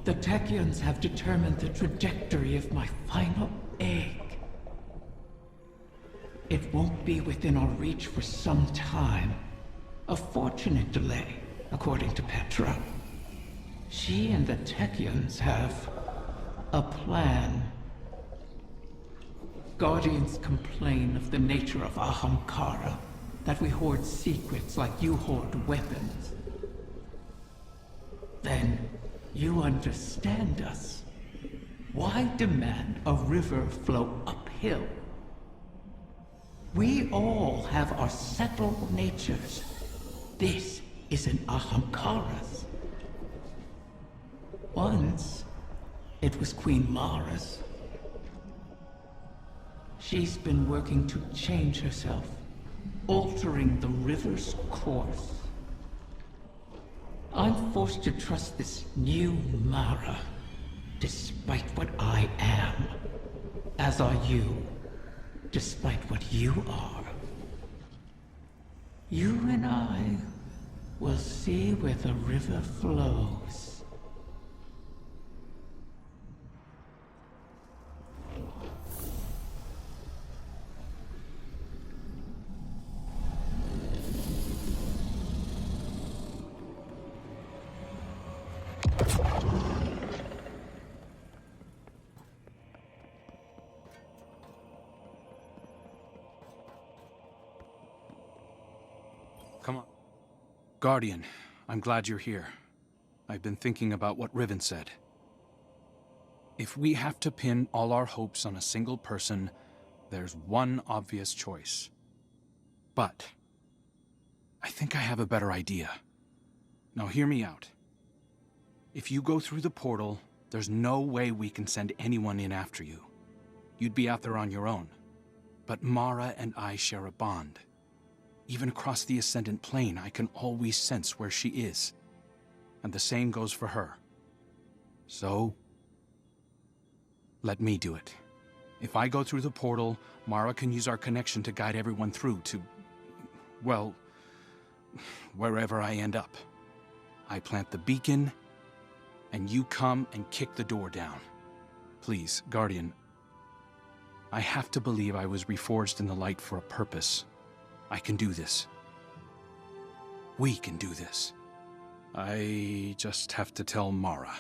The Techians have determined the trajectory of my final egg. It won't be within our reach for some time. A fortunate delay, according to Petra. She and the Techians have a plan. Guardians complain of the nature of Ahamkara, that we hoard secrets like you hoard weapons. Then, you understand us. Why demand a river flow uphill? We all have our settled natures. This is an Ahamkara's. Once, it was Queen Mara's. She's been working to change herself, altering the river's course. I'm forced to trust this new Mara, despite what I am. As are you, despite what you are. You and I will see where the river flows. Come on. Guardian, I'm glad you're here. I've been thinking about what Riven said. If we have to pin all our hopes on a single person, there's one obvious choice. But I think I have a better idea. Now hear me out. If you go through the portal, there's no way we can send anyone in after you. You'd be out there on your own. But Mara and I share a bond. Even across the Ascendant Plane, I can always sense where she is. And the same goes for her. So, let me do it. If I go through the portal, Mara can use our connection to guide everyone through to, well, wherever I end up. I plant the beacon, and you come and kick the door down. Please, Guardian, I have to believe I was reforged in the light for a purpose. I can do this. We can do this. I just have to tell Mara.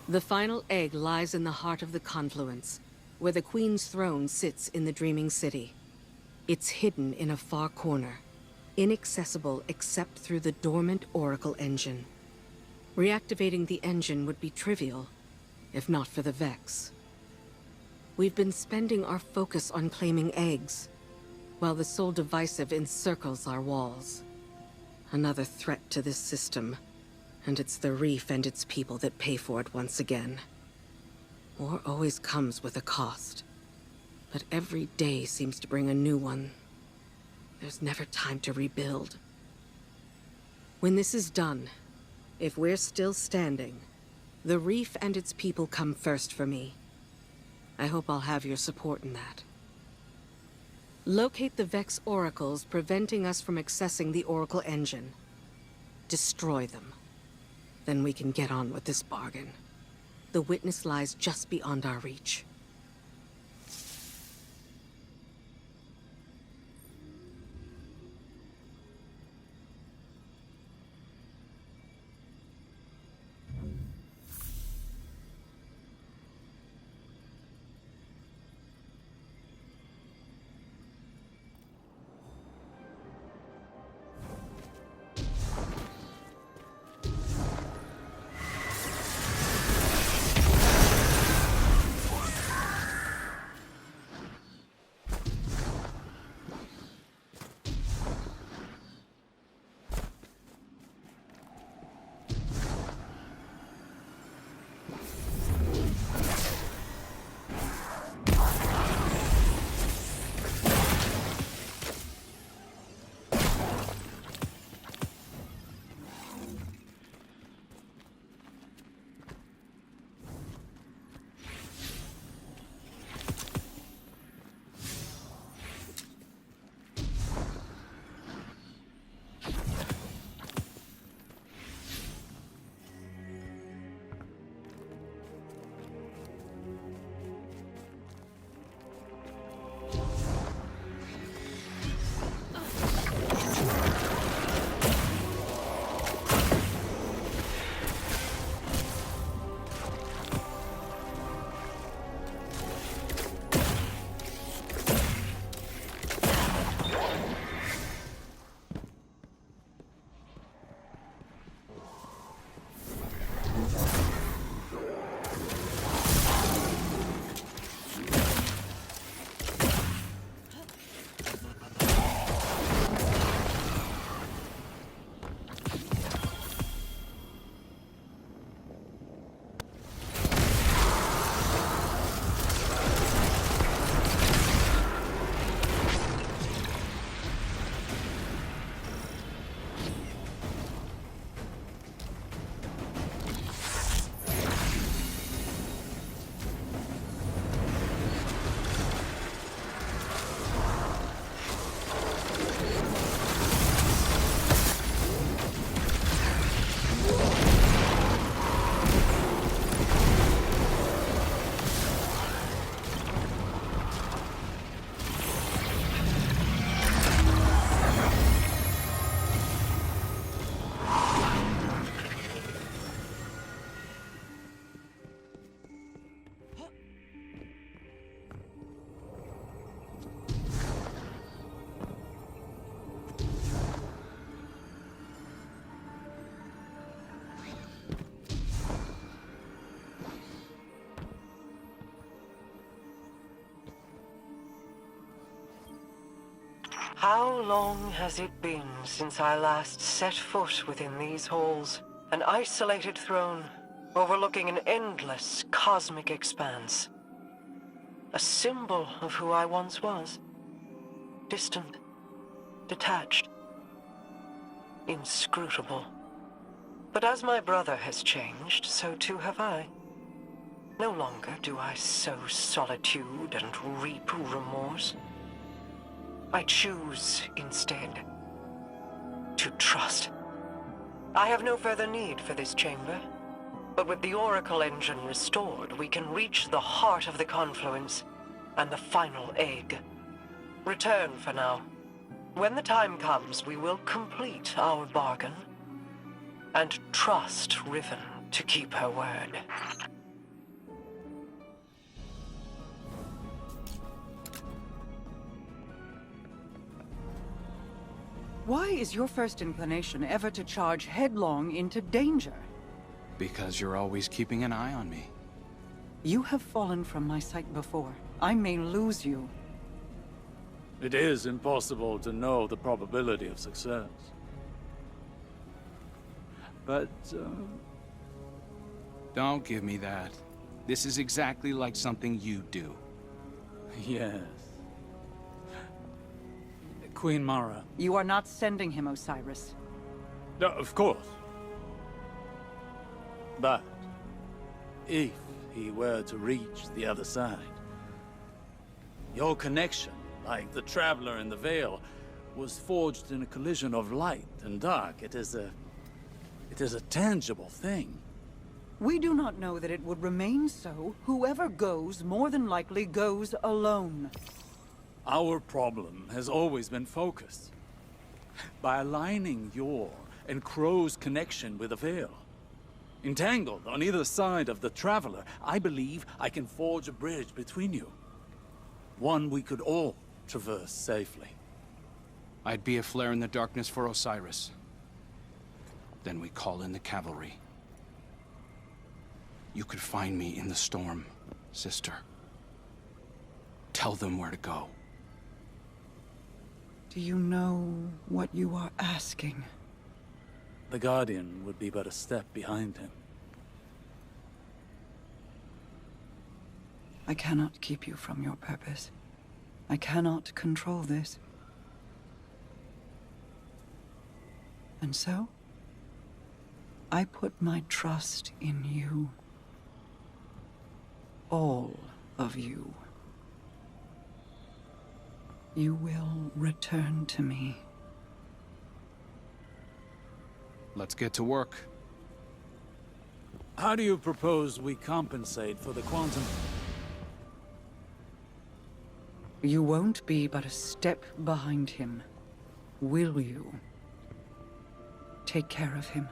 The final egg lies in the heart of the confluence, where the Queen's throne sits in the Dreaming City. It's hidden in a far corner, inaccessible except through the dormant Oracle engine. Reactivating the engine would be trivial, if not for the Vex. We've been spending our focus on claiming eggs, while the Soul Divisive encircles our walls. Another threat to this system. And it's the Reef and its people that pay for it once again. War always comes with a cost. But every day seems to bring a new one. There's never time to rebuild. When this is done, if we're still standing, the Reef and its people come first for me. I hope I'll have your support in that. Locate the Vex oracles preventing us from accessing the Oracle engine. Destroy them. Then we can get on with this bargain. The witness lies just beyond our reach. How long has it been since I last set foot within these halls? An isolated throne, overlooking an endless cosmic expanse. A symbol of who I once was. Distant, detached, inscrutable. But as my brother has changed, so too have I. No longer do I sow solitude and reap remorse. I choose, instead, to trust. I have no further need for this chamber, but with the Oracle engine restored, we can reach the heart of the confluence and the final egg. Return for now. When the time comes, we will complete our bargain and trust Riven to keep her word. Why is your first inclination ever to charge headlong into danger? Because you're always keeping an eye on me. You have fallen from my sight before. I may lose you. It is impossible to know the probability of success. But, Don't give me that. This is exactly like something you do. yes. Queen Mara. You are not sending him, Osiris. No, of course. But, if he were to reach the other side, your connection, like the Traveler in the Veil, was forged in a collision of light and dark. It is a tangible thing. We do not know that it would remain so. Whoever goes, more than likely goes alone. Our problem has always been focus. By aligning your and Crow's connection with the Veil. Entangled on either side of the Traveler, I believe I can forge a bridge between you. One we could all traverse safely. I'd be a flare in the darkness for Osiris. Then we call in the cavalry. You could find me in the storm, sister. Tell them where to go. Do you know what you are asking? The Guardian would be but a step behind him. I cannot keep you from your purpose. I cannot control this. And so, I put my trust in you. All of you. You will return to me. Let's get to work. How do you propose we compensate for the quantum? You won't be but a step behind him, will you? Take care of him.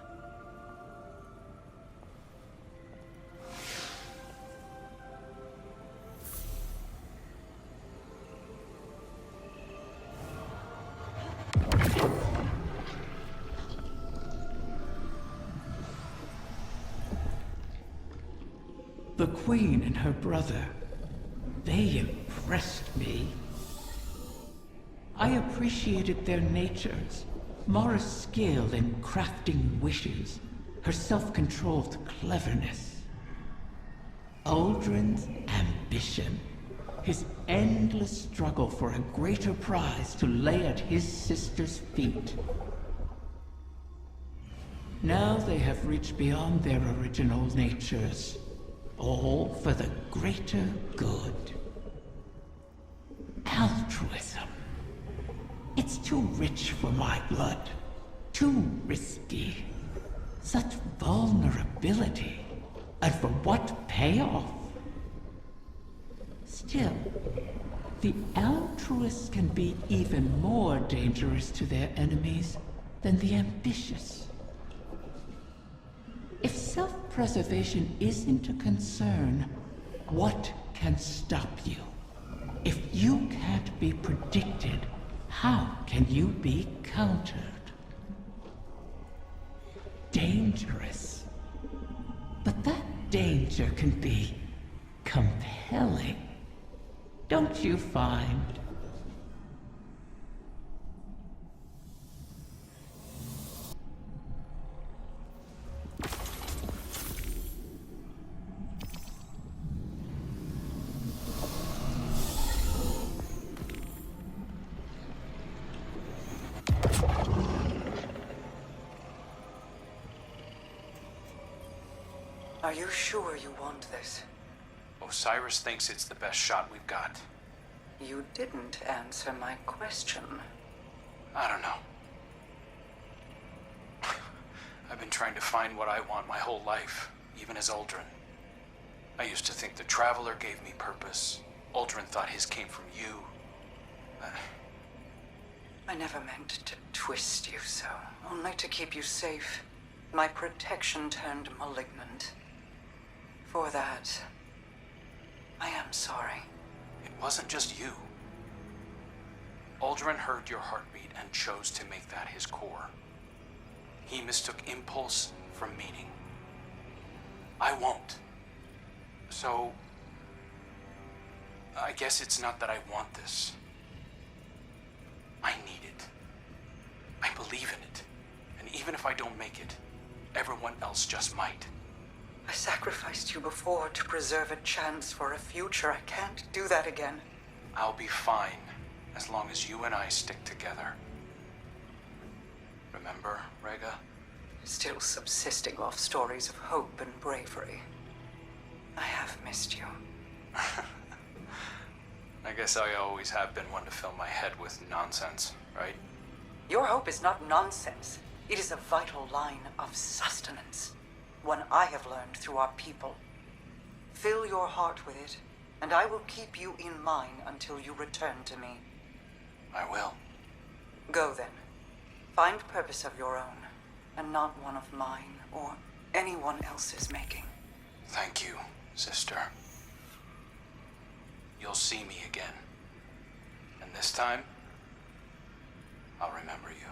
The Queen and her brother, they impressed me. I appreciated their natures, Mara's skill in crafting wishes, her self-controlled cleverness. Uldren's ambition, his endless struggle for a greater prize to lay at his sister's feet. Now they have reached beyond their original natures, all for the greater good. Altruism. It's too rich for my blood. Too risky. Such vulnerability. And for what payoff? Still, the altruists can be even more dangerous to their enemies than the ambitious. If self-preservation isn't a concern, what can stop you? If you can't be predicted, how can you be countered? Dangerous. But that danger can be compelling. Don't you find? Are you sure you want this? Osiris thinks it's the best shot we've got. You didn't answer my question. I don't know. I've been trying to find what I want my whole life, even as Uldren. I used to think the Traveler gave me purpose. Uldren thought his came from you. I never meant to twist you so, only to keep you safe. My protection turned malignant. For that, I am sorry. It wasn't just you. Uldren heard your heartbeat and chose to make that his core. He mistook impulse from meaning. I won't. So, I guess it's not that I want this. I need it. I believe in it. And even if I don't make it, everyone else just might. I sacrificed you before to preserve a chance for a future. I can't do that again. I'll be fine, as long as you and I stick together. Remember, Rega? Still subsisting off stories of hope and bravery. I have missed you. I guess I always have been one to fill my head with nonsense, right? Your hope is not nonsense. It is a vital line of sustenance. One I have learned through our people. Fill your heart with it, and I will keep you in mine until you return to me. I will. Go then. Find purpose of your own, and not one of mine or anyone else's making. Thank you, sister. You'll see me again. And this time, I'll remember you.